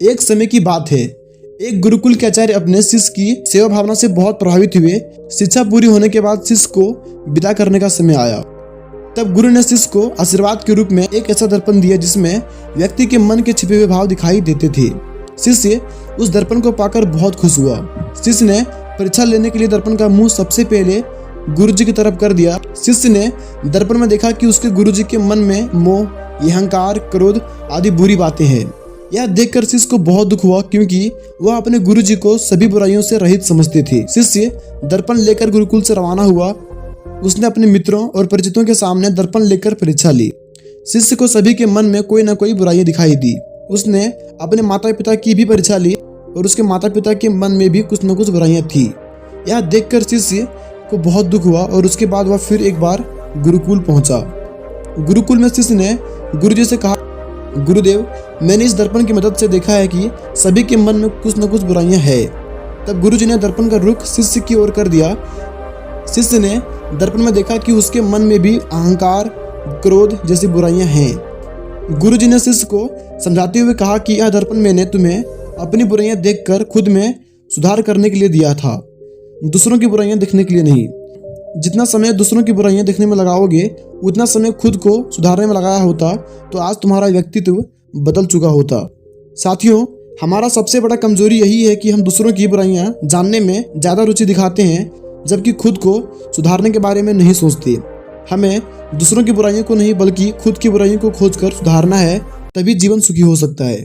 एक समय की बात है, एक गुरुकुल के आचार्य अपने शिष्य की सेवा भावना से बहुत प्रभावित हुए। शिक्षा पूरी होने के बाद शिष्य को विदा करने का समय आया। तब गुरु ने शिष्य को आशीर्वाद के रूप में एक ऐसा दर्पण दिया जिसमें व्यक्ति के मन के छिपे हुए भाव दिखाई देते थे। शिष्य उस दर्पण को पाकर बहुत खुश हुआ। शिष्य ने परीक्षा लेने के लिए दर्पण का मुंह सबसे पहले गुरुजी की तरफ कर दिया। शिष्य ने दर्पण में देखा कि उसके गुरुजी के मन में मोह, अहंकार, क्रोध आदि बुरी बातें हैं। यह देखकर शिष्य को बहुत दुख हुआ क्योंकि वह अपने गुरुजी को सभी बुराइयों से रहित समझते थे। शिष्य दर्पण लेकर गुरुकुल से रवाना हुआ। उसने अपने मित्रों और परिचितों के सामने दर्पण लेकर परीक्षा ली। शिष्य को सभी के मन में कोई न कोई बुराइयां दिखाई दी। उसने अपने माता पिता की भी परीक्षा ली और उसके माता पिता के मन में भी कुछ न कुछ बुराइयां थी। यह देखकर शिष्य को बहुत दुख हुआ और उसके बाद वह फिर एक बार गुरुकुल पहुंचा। गुरुकुल में शिष्य ने गुरुजी से कहा, गुरुदेव, मैंने इस दर्पण की मदद से देखा है कि सभी के मन में कुछ न कुछ बुराइयां हैं। तब गुरुजी ने दर्पण का रुख शिष्य की ओर कर दिया। शिष्य ने दर्पण में देखा कि उसके मन में भी अहंकार, क्रोध जैसी बुराइयां हैं। गुरुजी ने शिष्य को समझाते हुए कहा कि यह दर्पण मैंने तुम्हें अपनी बुराइयां देखकर खुद में सुधार करने के लिए दिया था, दूसरों की बुराइयां देखने के लिए नहीं। जितना समय दूसरों की बुराइयां देखने में लगाओगे उतना समय खुद को सुधारने में लगाया होता तो आज तुम्हारा व्यक्तित्व बदल चुका होता। साथियों, हमारा सबसे बड़ा कमजोरी यही है कि हम दूसरों की बुराइयां जानने में ज़्यादा रुचि दिखाते हैं जबकि खुद को सुधारने के बारे में नहीं सोचते। हमें दूसरों की बुराइयों को नहीं बल्कि खुद की बुराइयों को खोजकर सुधारना है, तभी जीवन सुखी हो सकता है।